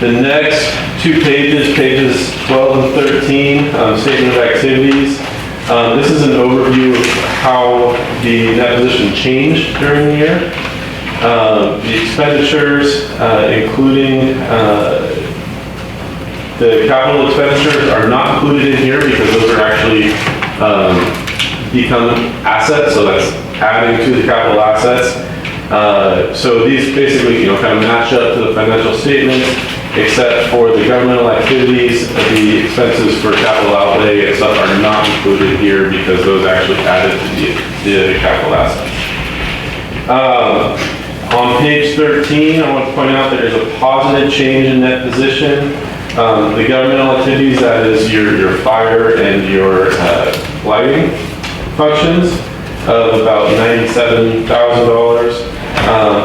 The next two pages, pages 12 and 13, statement of activities. This is an overview of how the net position changed during the year. The expenditures, including the capital expenditures, are not included in here because those are actually become assets, so that's adding to the capital assets. So these basically, kind of match up to the financial statements, except for the governmental activities. The expenses for capital outlay and stuff are not included here because those actually added to the capital assets. On page 13, I want to point out there is a positive change in net position. The governmental activities, that is your fire and your lighting functions, of about $97,000.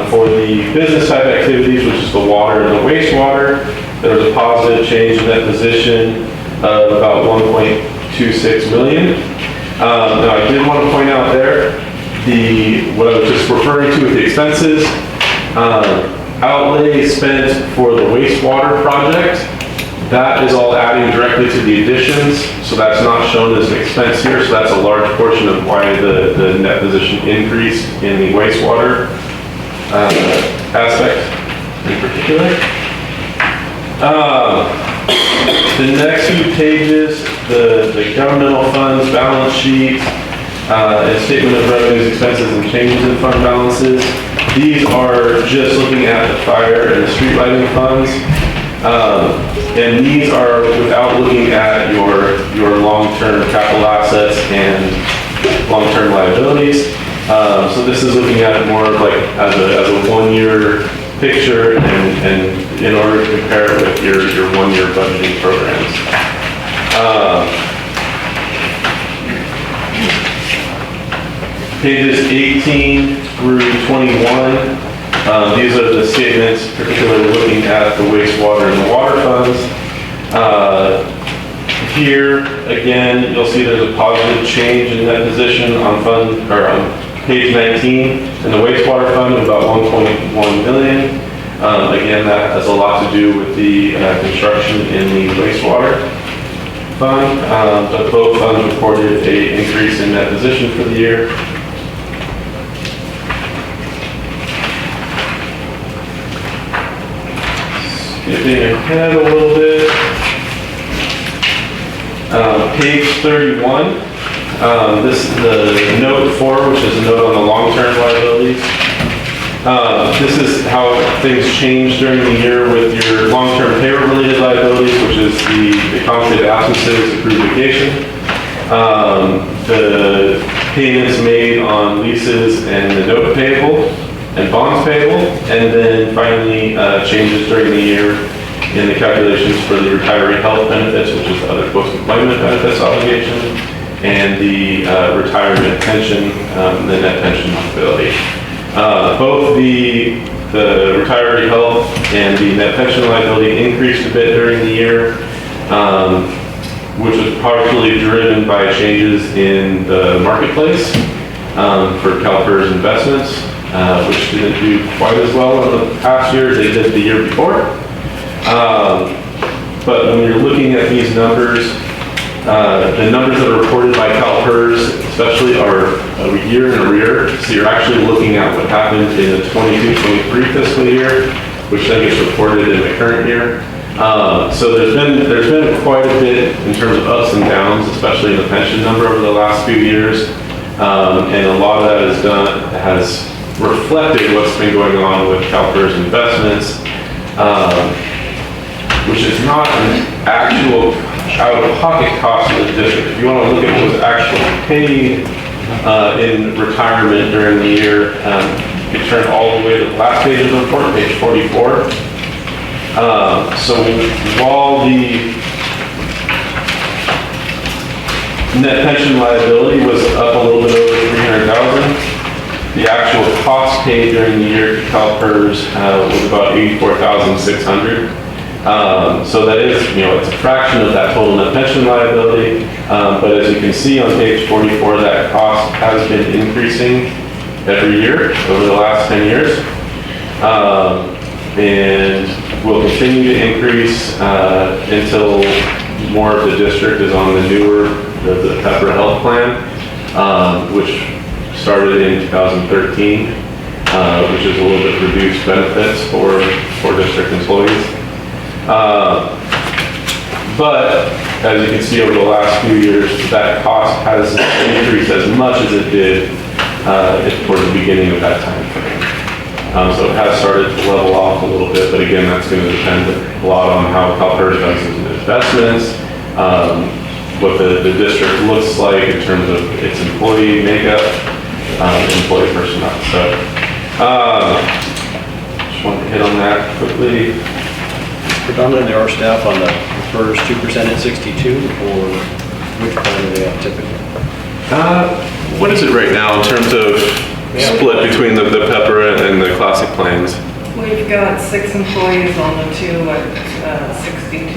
For the business type activities, which is the water and the wastewater, there was a positive change in that position of about $1.26 million. Now I did want to point out there, what I was just referring to with the expenses, outlay spent for the wastewater project, that is all adding directly to the additions, so that's not shown as an expense here, so that's a large portion of why the net position increased in the wastewater aspect in particular. The next few pages, the governmental funds balance sheet, and statement of revenues, expenses, and changes in fund balances. These are just looking at the fire and the street lighting funds. And these are without looking at your long-term capital assets and long-term liabilities. So this is looking at it more of like as a one-year picture, and in order to compare it with your one-year budgeting programs. Pages 18 through 21, these are the statements particularly looking at the wastewater and the water funds. Here, again, you'll see there's a positive change in that position on page 19 in the wastewater fund of about $1.1 million. Again, that has a lot to do with the construction in the wastewater fund, but both funds reported an increase in net position for the year. Skipping ahead a little bit, page 31, this is the note 4, which is a note on the long-term liabilities. This is how things change during the year with your long-term payroll-related liabilities, which is the compensated absences, accrued vacation, the payments made on leases and the note payable and bonds payable, and then finally changes during the year in the calculations for the retiree health benefits, which is the other post-employment benefits obligation, and the retirement pension, the net pension liability. Both the retiree health and the net pension liability increased a bit during the year, which was partially driven by changes in the marketplace for CalPERS investments, which didn't do quite as well in the past year as they did the year before. But when you're looking at these numbers, the numbers that are reported by CalPERS especially are a year in arrear, so you're actually looking at what happened in the 22-23 fiscal year, which then gets reported in the current year. So there's been quite a bit in terms of ups and downs, especially in the pension number over the last few years, and a lot of that has reflected what's been going on with CalPERS investments, which is not an actual out-of-pocket cost of the district. If you want to look at what was actually paid in retirement during the year, you turn all the way to the last page of the report, page 44. So while the net pension liability was up a little bit over $300,000, the actual cost paid during the year to CalPERS was about $84,600. So that is, it's a fraction of that total net pension liability. But as you can see on page 44, that cost has been increasing every year over the last 10 years. And will continue to increase until more of the district is on the newer, the Pepper Health Plan, which started in 2013, which is a little bit reduced benefits for district employees. But as you can see over the last few years, that cost has increased as much as it did towards the beginning of that time frame. So it has started to level off a little bit, but again, that's going to depend a lot on how PERS does its investments, what the district looks like in terms of its employee makeup, employee personnel. So just wanted to hit on that quickly. Predominantly our staff on the PERS 2% at 62, or which plan are they at typically? What is it right now in terms of split between the Pepper and the classic plans? We've got 6 employees on the 2 at 62.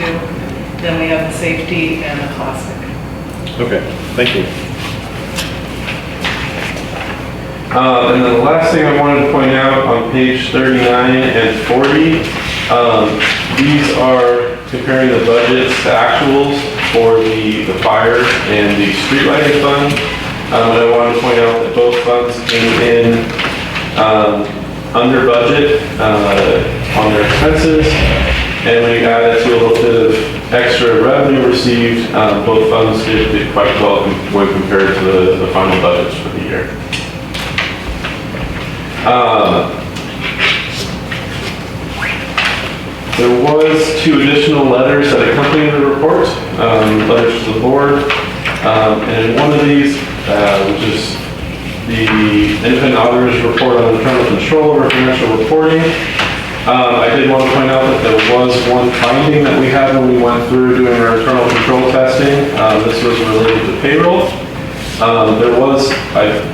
Then we have the safety and the classic. Okay, thank you. And then the last thing I wanted to point out on page 39 and 40, these are comparing the budgets to actuals for the fire and the street lighting fund. And I wanted to point out that both funds came in under budget on their expenses, and when you add it to a little bit of extra revenue received, both funds did quite well when compared to the final budgets for the year. There was 2 additional letters that accompanied the report, letters to the board, and in one of these, which is the independent auditor's report on internal control over financial reporting, I did want to point out that there was one finding that we had when we went through doing our internal control testing. This was related to payroll. I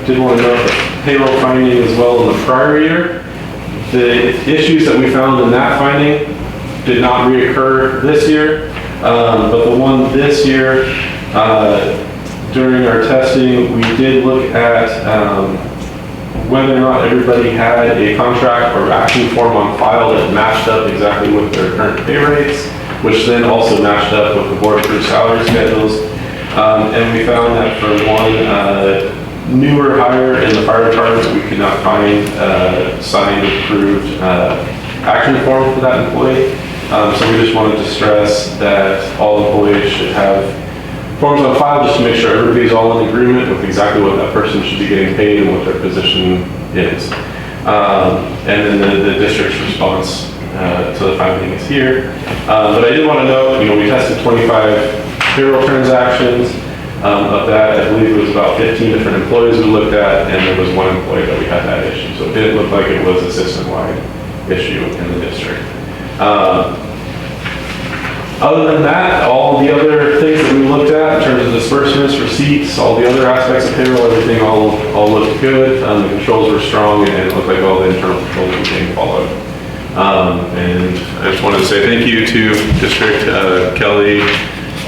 did want to note that payroll finding as well in the prior year. The issues that we found in that finding did not reoccur this year, but the one this year, during our testing, we did look at whether or not everybody had a contract or action form on file that matched up exactly with their current pay rates, which then also matched up with the board approved salary schedules. And we found that for one newer hire in the fire department, we could not find signed approved action form for that employee. So we just wanted to stress that all employees should have forms on file just to make sure everybody's all in agreement with exactly what that person should be getting paid and what their position is. And then the district's response to the finding is here. But I did want to note, we tested 25 payroll transactions. Of that, I believe it was about 15 different employees we looked at, and there was 1 employee that we had that issue. So it didn't look like it was a system-wide issue in the district. Other than that, all the other things that we looked at in terms of disbursements, receipts, all the other aspects of payroll, everything all looked good. The controls were strong, and it looked like all the internal controls were being followed. And I just wanted to say thank you to District Kelly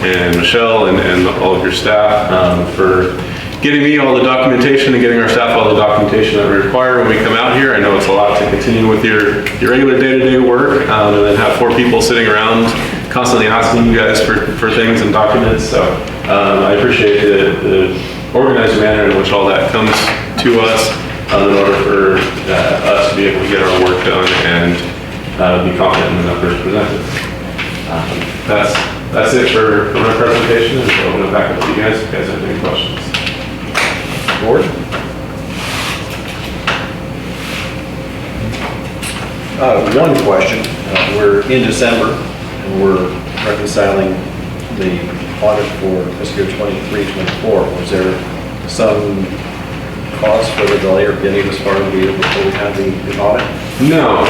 and Michelle and all of your staff for getting me all the documentation and getting our staff all the documentation that we require when we come out here. I know it's a lot to continue with your regular day-to-day work and then have 4 people sitting around constantly asking you guys for things and documents. So I appreciate the organized manner in which all that comes to us in order for us to be able to get our work done and be confident in the numbers presented. That's it for my presentation, and so I'll open it back up to you guys if you guys have any questions. Board? One question. We're in December, and we're reconciling the audit for fiscal year 23-24. Was there some cause for the delay or getting as far as we did before we had the audit? No.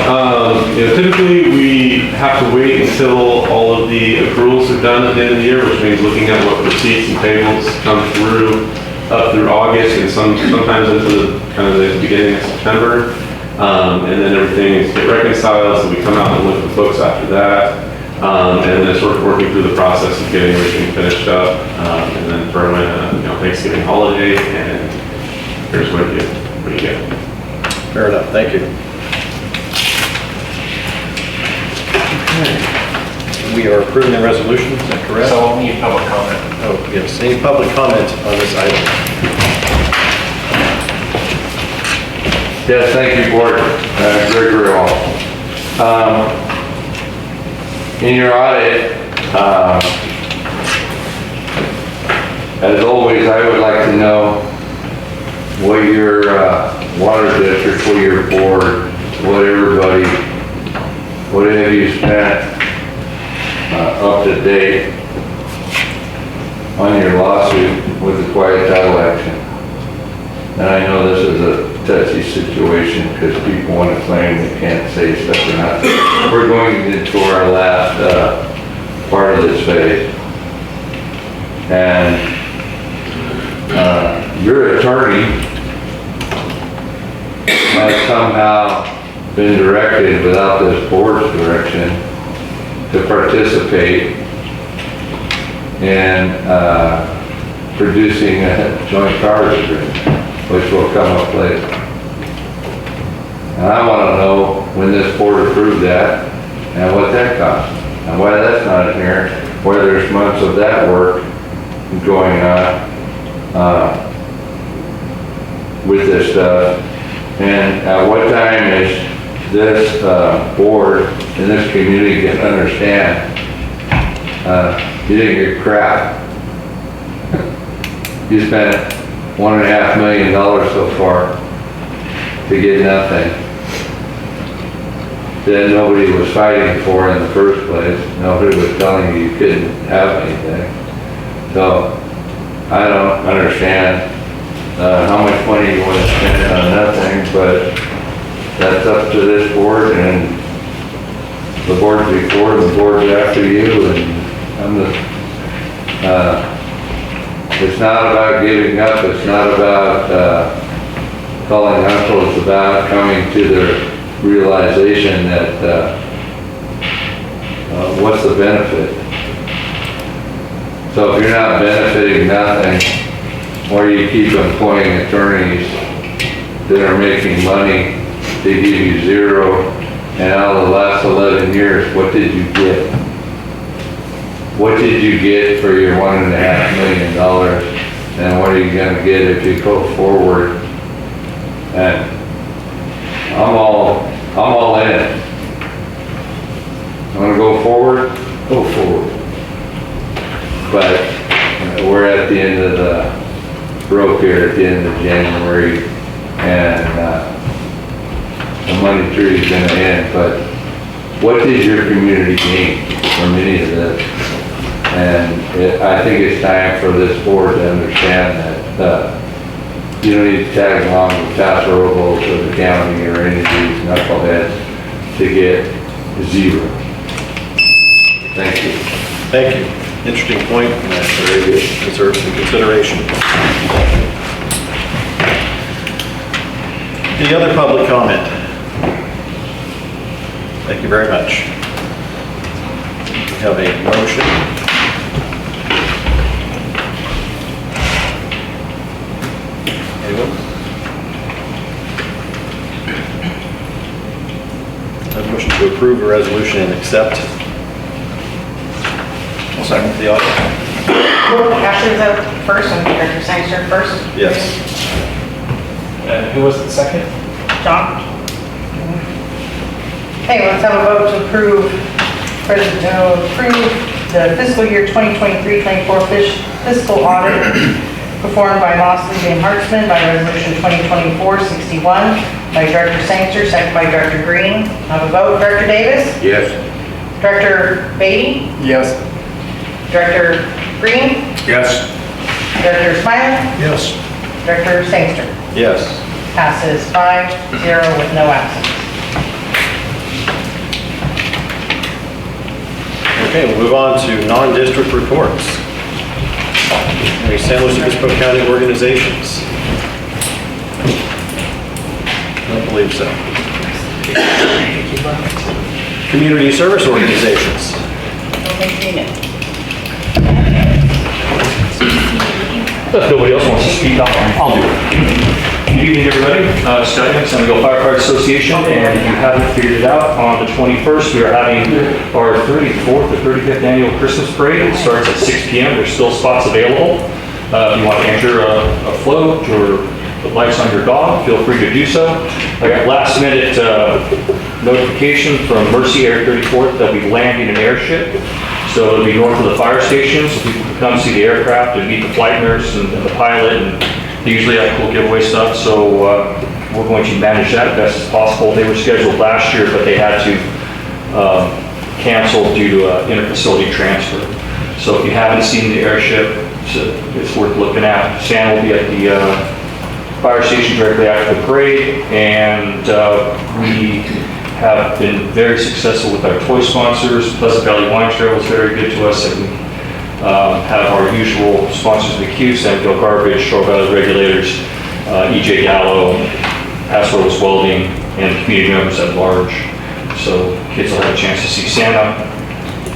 Typically, we have to wait until all of the accruals are done at the end of the year, which means looking at what receipts and payables come through up through August and sometimes into the beginning of September. And then everything gets reconciled, so we come out and look at the books after that. And then it's working through the process of getting everything finished up, and then throw in a Thanksgiving holiday, and here's what you get. Fair enough, thank you. We are approving the resolution, is that correct? So we'll need public comment. Oh, yes, any public comment on this item? Yes, thank you, Board. Gregory Hall. In your audit, as always, I would like to know what your water district, what your board, what everybody, what have you spent up to date on your lawsuit with the quiet title action? And I know this is a touchy situation because people want to claim they can't say stuff or not. We're going into our last part of this phase. And your attorney has somehow been directed without this board's direction to participate in producing a joint powers agreement, which will come up later. And I want to know when this board approved that and what that cost, and why that's not in here, why there's months of that work going on with this stuff, and at what time is this board and this community can understand you didn't get crap. You spent $1.5 million so far to get nothing. Then nobody was fighting for in the first place. Nobody was telling you you couldn't have anything. So I don't understand how much money you want to spend on nothing, but that's up to this board and the boards before and the boards after you. And it's not about giving up. It's not about calling uncle. It's about coming to the realization that what's the benefit? So if you're not benefiting nothing, or you keep employing attorneys that are making money, they give you zero, and out of the last 11 years, what did you get? What did you get for your $1.5 million? And what are you going to get if you go forward? And I'm all in it. I'm going to go forward, go forward. But we're at the end of the rope here, at the end of January, and the money tree is going to end. But what did your community gain from any of this? And I think it's time for this board to understand that you don't need to tag along with Tasserobos or the county or any of these knuckleheads to get zero. Thank you. Thank you. Interesting point, and that very good. Deserves some consideration. Any other public comment? Thank you very much. We have a motion. Anyone? A motion to approve a resolution and accept. I'll second the audit. Ashley's up first and Director Sangster first. Yes. And who was the second? John? Okay, let's have a vote to approve the fiscal year 2023-24 fiscal audit performed by Mosley Van Hartsman by resolution 2024-61 by Director Sangster, second by Director Green. Have a vote. Director Davis? Yes. Director Beatty? Yes. Director Green? Yes. Director Smiley? Yes. Director Sangster? Yes. Passes 5-0 with no absence. Okay, we'll move on to non-district reports. Any San Luis Obispo County organizations? I don't believe so. Community service organizations? If nobody else wants to speak, I'll do it. Good evening, everybody. Scott Young, San Miguel Firefighter Association, and if you haven't figured it out, on the 21st, we are having our 34th or 35th annual Christmas parade. It starts at 6 p.m. There's still spots available. If you want to enter a float or put lights on your dog, feel free to do so. I got last minute notification from Mercy Air 34th. They'll be landing an airship. So it'll be north of the fire station, so people can come see the aircraft and meet the flight nurse and the pilot. And they usually have cool giveaway stuff, so we're going to manage that best as possible. They were scheduled last year, but they had to cancel due to inter-facility transfer. So if you haven't seen the airship, it's worth looking at. Santa will be at the fire station directly after the parade, and we have been very successful with our toy sponsors. Pleasant Valley Wine Trail was very good to us, and we have our usual sponsors of the queue, Sandville Garbage, Shore Valley Regulators, EJ Gallo, Passwords Welding, and community members at large. So kids will have a chance to see Santa,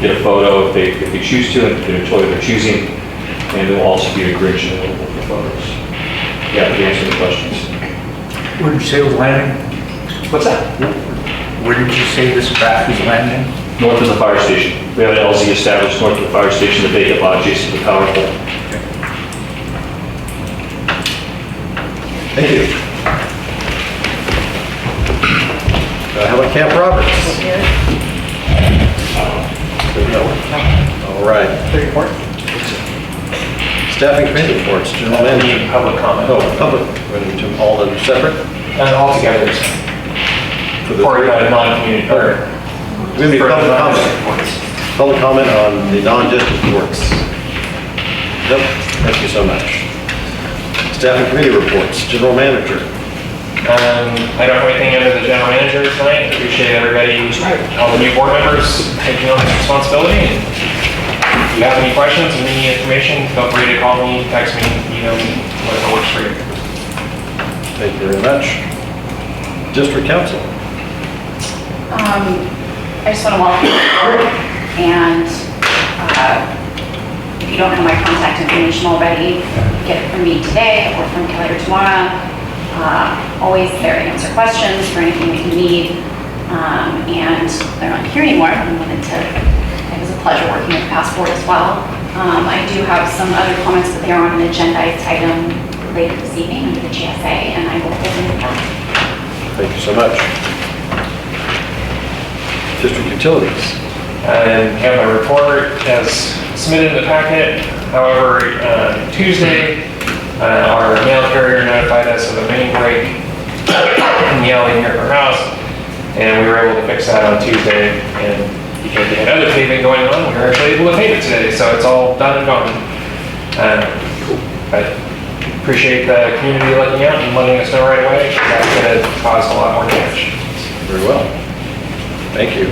get a photo if they choose to, and get a toy they're choosing, and there will also be a Grinch available for photos. Yeah, to answer any questions. Where did you say it was landing? What's that? Where did you say this craft was landing? North of the fire station. We have an LZ established north of the fire station, the vacant lot adjacent to the power pole. Thank you. How about Camp Roberts? All right. Staffing committee reports, general manager. Public comment. Oh, public, ready to all of them separate? All together. For the Or three? non-community, or. We're going to be for public non-district comment. reports. Public comment on the non-district reports. Nope, thank you so much. Staffing committee reports, general manager. I don't have anything under the general manager tonight. Appreciate everybody, all the new board members taking on this responsibility. And if you have any questions or any information, feel free to call me, text me, email me, whatever works for you. Thank you very much. District council. I just want to welcome you aboard, and if you don't have my contact information already, get it from me today or from Kelly or tomorrow. Always there to answer questions for anything that you need. And they're not here anymore. It was a pleasure working with Passport as well. I do have some other comments, but they are on an agendized item later this evening under the GSA, and I will open it up. Thank you so much. District utilities. And have my report as submitted in the packet. However, Tuesday, our mail carrier notified us of a main break in the alley near our house, and we were able to fix that on Tuesday. And because we had other paving going on, we were actually able to pave it today, so it's all done and gone. But appreciate the community looking out and letting us know right away. That could have caused a lot more damage. Very well. Thank you.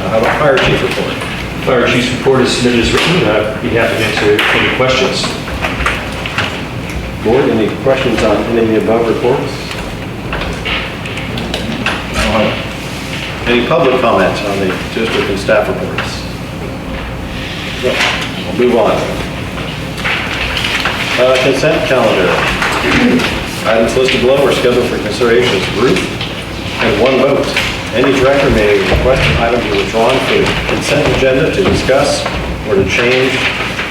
How about fire chief report? Fire chief's report is submitted as written. I'd be happy to answer any questions. Board, any questions on any of the above reports? Any public comments on the district and staff reports? No. We'll move on. Consent calendar. Items listed below are scheduled for consideration as a group and one vote. Any director may request an item be withdrawn from the consent agenda to discuss or to change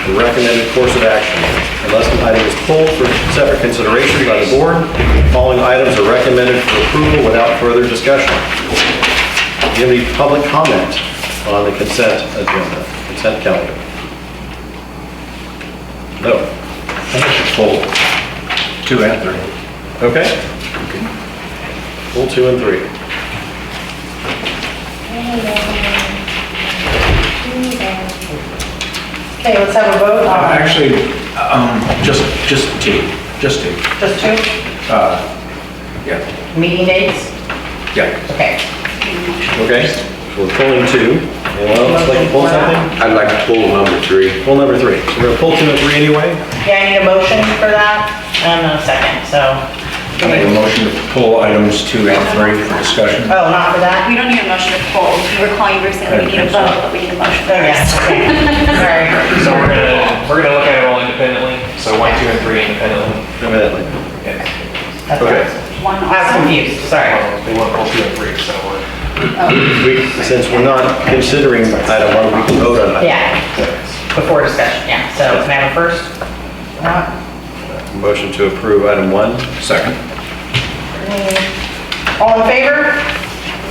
the recommended course of action. Unless an item is pulled for separate consideration by the board, the following items are recommended for approval without further discussion. Do you have any public comment on the consent agenda, consent calendar? No. I think it's full 2 and 3. Okay. Full 2 and 3. Okay, let's have a vote on, Actually, just 2. Just 2. just 2 Yeah, meeting dates? yeah. Okay. Okay, so we're pulling 2. Anyone else like to pull something? I'd like to pull number 3. Pull number 3. So we're gonna pull 2 and 3 anyway? Yeah, I need a motion for that and a second, so. I make a motion to pull items 2 and 3 for discussion. Oh, not for that? We don't need a motion to pull. You were calling Bruce saying we need a vote, but we need a motion Oh, yes, first. okay. Sorry. So we're gonna look at it all independently. So 1, 2, and 3 independently. Evidently. Yes. That's Okay. One I was confused, sorry. They want both 2 and 3, so we're. Since we're not considering item 1, we can vote on it. Yeah, before discussion, yeah. So can I have a first? Motion to approve item 1. Second. All in favor?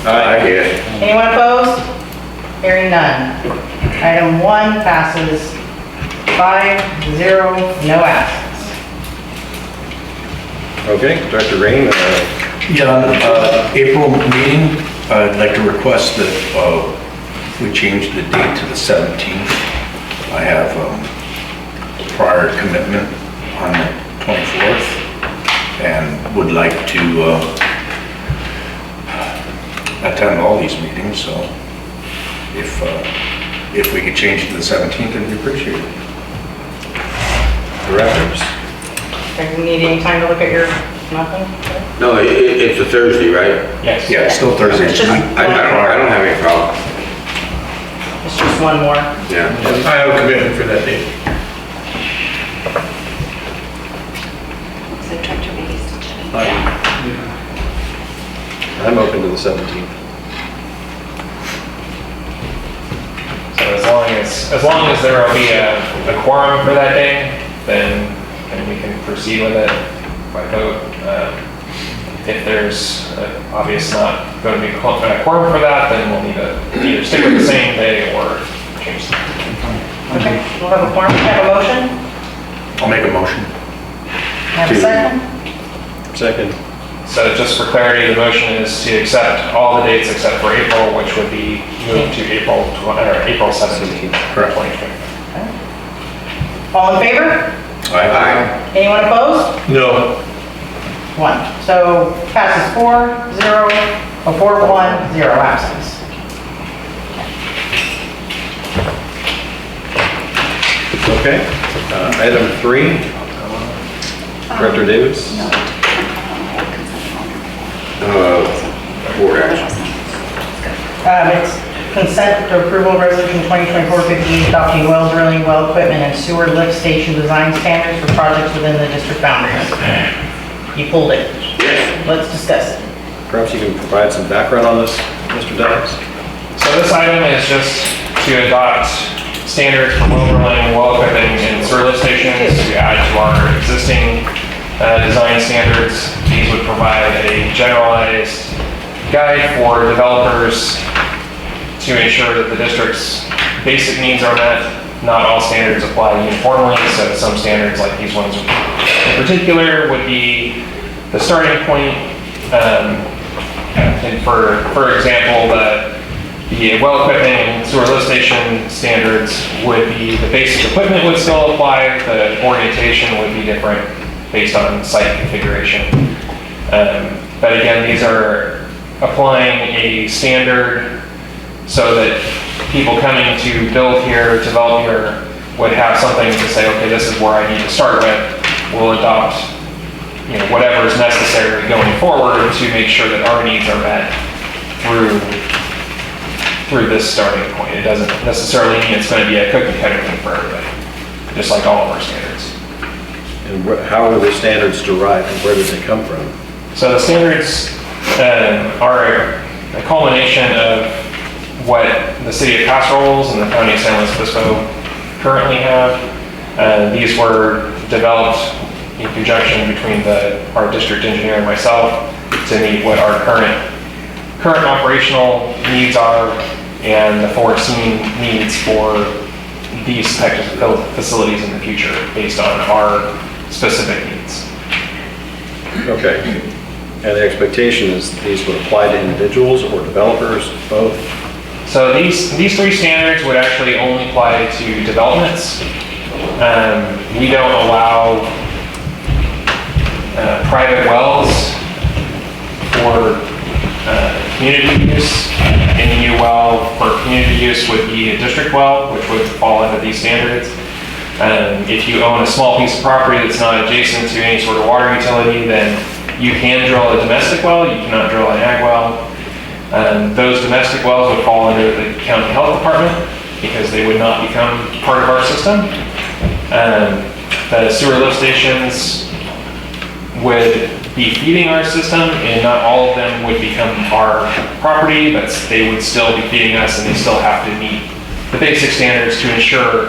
I guess. Anyone opposed? Hearing none. Item 1 passes 5-0, no absence. Okay, Director Rain, Yeah, April meeting, I'd like to request that we change the date to the 17th. I have prior commitment on the 24th and would like to attend all these meetings, so if we could change it to the 17th, it'd be appreciated. directors. Do you need any time to look at your, nothing? No, it's a Thursday, right? Yes. Yeah, it's still Thursday. It's just- I don't have any problem. It's just one more. Yeah. I have a commitment for that date. So Director Beatty's still checking. I'm open to the 17th. So as long as there will be a quorum for that day, then we can proceed with it by vote. If there's obviously not going to be a quorum for that, then we'll need to either stick with the same day or change it. Okay, we'll have a form, have a motion? I'll make a motion. Have a second? Second. So just for clarity, the motion is to accept all the dates except for April, which would be moved to April 17th, Correct. 2020. All in favor? Aye. Anyone opposed? No. 1. So passes 4-0, 4-1, 0 absence. Okay. Item 3, Director Davis. Board action. It's consent to approval resolution 2024-58 adopting well drilling, well equipment, and sewer lift station design standards for projects within the district boundaries. You pulled it. Yes. Let's discuss it. Perhaps you can provide some background on this, Mr. Davis? So this item is just to adopt standards for well drilling, well equipping, and sewer lift stations to add to our existing design standards. These would provide a generalized guide for developers to ensure that the district's basic needs are met. Not all standards apply uniformly, so some standards, like these ones in particular, would be the starting point. And for example, the well equipment and sewer lift station standards would be, the basic equipment would still apply, the orientation would be different based on site configuration. But again, these are applying a standard so that people coming to build here, develop here, would have something to say, okay, this is where I need to start with. We'll adopt, whatever is necessary going forward to make sure that our needs are met through this starting point. It doesn't necessarily mean it's going to be a cookie cutter thing for everybody, just like all of our standards. And how are the standards derived and where did they come from? So the standards are a culmination of what the city of Paso Robles and the county of San Luis Obispo currently have. These were developed in conjunction between our district engineer and myself to meet what our current operational needs are and the foreseen needs for these types of facilities in the future based on our specific needs. Okay. And the expectation is these would apply to individuals or developers, both? So these three standards would actually only apply to developments. We don't allow private wells for community use. Any new well for community use would be a district well, which would fall under these standards. If you own a small piece of property that's not adjacent to any sort of water utility, then you can drill a domestic well, you cannot drill an ag well. Those domestic wells would fall under the county health department because they would not become part of our system. The sewer lift stations would be feeding our system, and not all of them would become our property, but they would still be feeding us, and they still have to meet the basic standards to ensure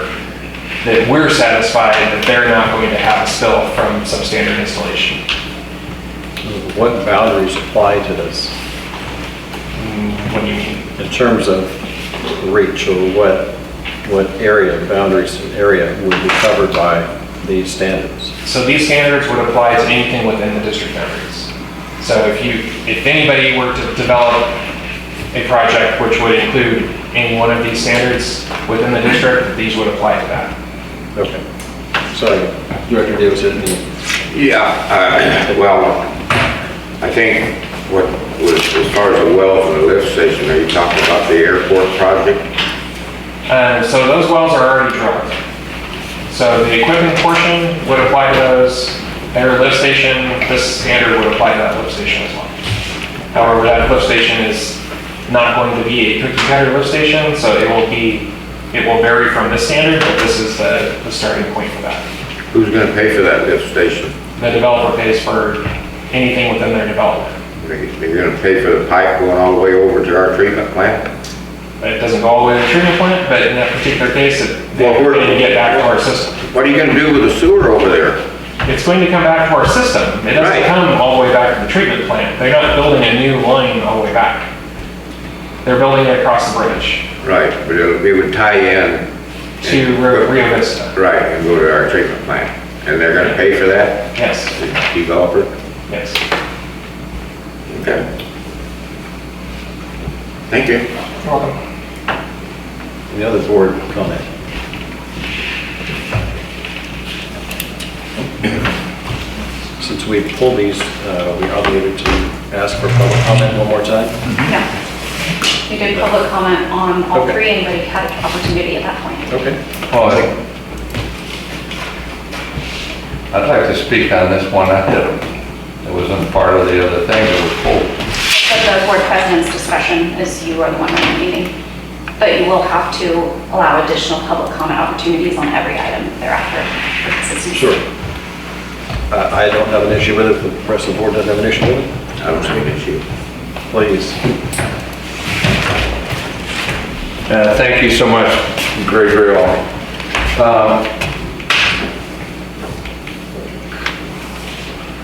that we're satisfied that they're not going to have a spill from some standard installation. What boundaries apply to this What do you mean? in terms of reach, or what area, boundaries area would be covered by these standards? So these standards would apply to anything within the district boundaries. So if anybody were to develop a project which would include any one of these standards within the district, these would apply to that. Okay. Sorry, Director Davis, Yeah, well, I think what was, as far as the wells and the lift station, are you talking about the airport project? So those wells are already drilled. So the equipment portion would apply to those. Their lift station, this standard would apply to that lift station as well. However, that lift station is not going to be a cookie cutter lift station, so it will vary from this standard, but this is the starting point for that. Who's gonna pay for that lift station? The developer pays for anything within their development. You're gonna pay for the pipe going all the way over to our treatment plant? It doesn't go all the way to the treatment plant, but in that particular case, they're Well, going to get back to our system. What are you gonna do with the sewer over there? It's going to come back to our system. It doesn't Right. come all the way back to the treatment plant. They're not building a new line all the way back. They're building it across the bridge Right, but it would tie in. to Rio Vista. Right, and go to our treatment plant. And they're gonna pay for that, Yes, the developer? yes. Okay. Thank you. You're welcome. Any other board comment? Since we pulled these, we're obligated to ask for public comment one more time? No. We did public comment on all Okay. three, anybody had an opportunity at that point. Okay. Well, I'd like to speak on this one. It wasn't part of the other thing that was pulled. But the board president's discussion is you are the one running the meeting. But you will have to allow additional public comment opportunities on every item thereafter for consistency. Sure. I don't have an issue with it. The rest of the board doesn't have an issue with it? I don't see an issue. Please. Thank you so much, Gregory.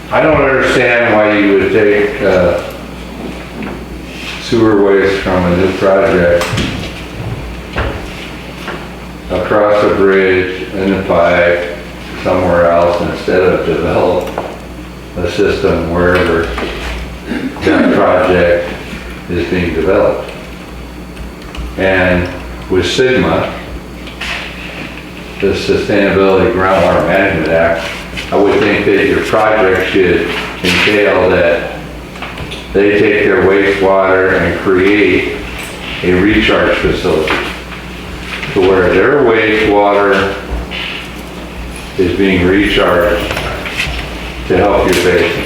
I don't understand why you would take sewer waste from a new project across a bridge in the pipe somewhere else instead of develop a system wherever that project is being developed. And with Sigma, the Sustainability Groundwater Management Act, I would think that your project should entail that they take their wastewater and create a recharge facility to where their wastewater is being recharged to help your basin.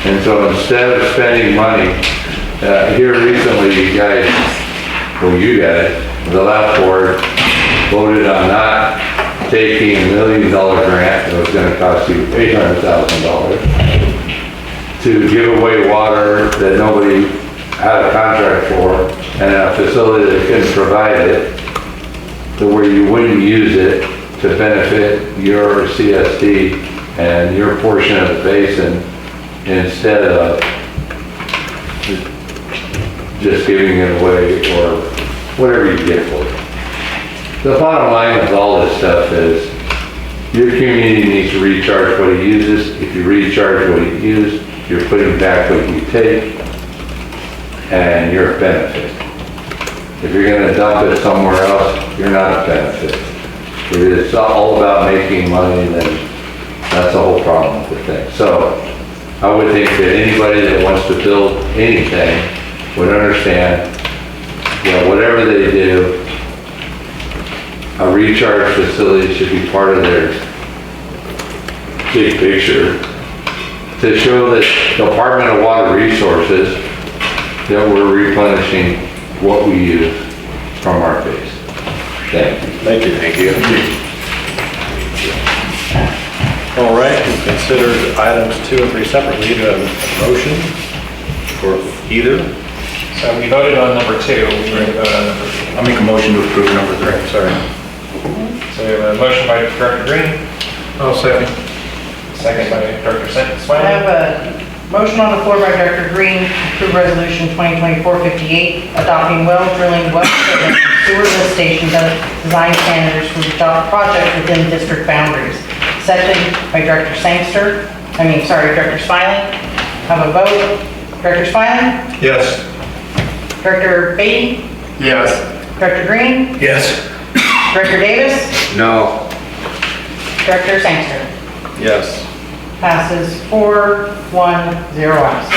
And so instead of spending money, here recently you guys, the last board, voted on not taking $1 million grant that was going to cost you $800,000 to give away water that nobody had a contract for and a facility that couldn't provide it, to where you wouldn't use it to benefit your C.S.D. and your portion of the basin instead of just giving it away or whatever you get for it. The bottom line of all this stuff is your community needs to recharge what it uses. If you recharge what you use, you're putting back what you take and you're a benefit. If you're going to dump it somewhere else, you're not a benefit. If it's all about making money, then that's the whole problem with the thing. So I would think that anybody that wants to build anything would understand that whatever they do, a recharge facility should be part of their big picture to show that the Department of Water Resources that we're replenishing what we use from our base. Thank you. Thank you. Thank you. All right, we've considered items 2 and 3 separately. Do you have a motion for either? So we voted on number 2, we need to vote on number 3. I'll make a motion to approve number 3. Sorry. So we have a motion by Director Green, I'll second. second by Director I Smiley. have a motion on the floor by Dr. Green to approve Resolution 2024-58, adopting well drilling, well equipment, and sewer lift stations as design standards for the job project within district boundaries. Seconded by Director Director Smiley. Have a vote. Director Smiley? Yes. Director Beatty? Yes. Director Green? Yes. Director Davis? No. Director Sangster? Yes. Passes 4-1-0 ayes.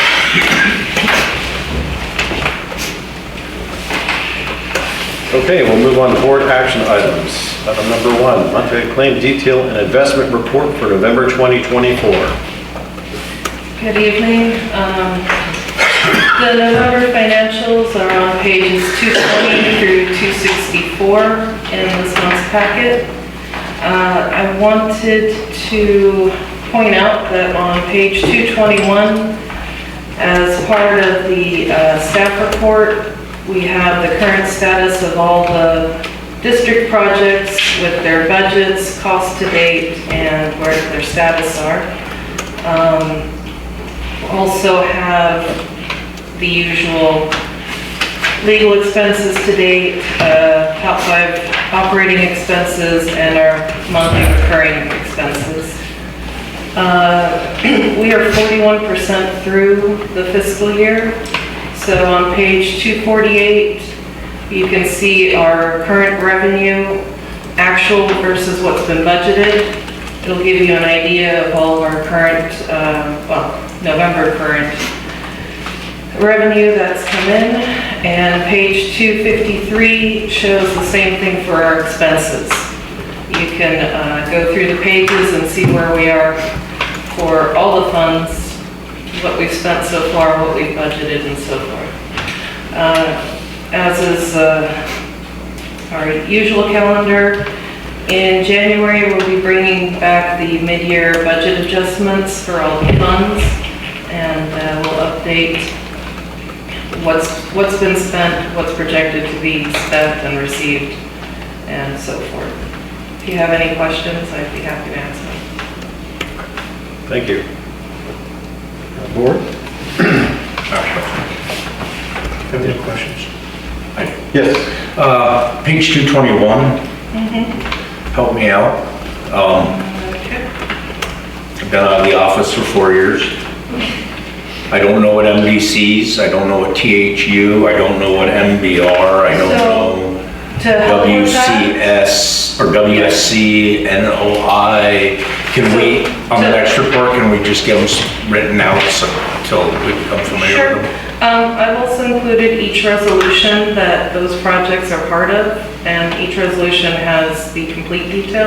Okay, we'll move on to board action items. Item number 1, monthly claim detail and investment report for November 2024. Good evening. The November financials are on pages 220 through 264 in this month's packet. I wanted to point out that on page 221, as part of the staff report, we have the current status of all the district projects with their budgets, cost to date, and where their status are. Also have the usual legal expenses to date, top 5 operating expenses, and our monthly recurring expenses. We are 41% through the fiscal year. So on page 248, you can see our current revenue, actual versus what's been budgeted. It'll give you an idea of all of our current, November current revenue that's come in. And page 253 shows the same thing for our expenses. You can go through the pages and see where we are for all the funds, what we've spent so far, what we've budgeted, and so forth. As is our usual calendar, in January we'll be bringing back the mid-year budget adjustments for all the funds, and we'll update what's been spent, what's projected to be spent and received, and so forth. If you have any questions, I'd be happy to answer them. Thank you. Board? Have any questions? Yes. Page 221, help me out. Okay. I've been out of the office for 4 years. I don't know what MDCs, I don't know what THU, I don't know what MBR, I don't know To help with that, WCS or WSC, NOI. Can we, on the next report, can we just get them written out until we become familiar sure. with them? I've also included each resolution that those projects are part of, and each resolution has the complete detail.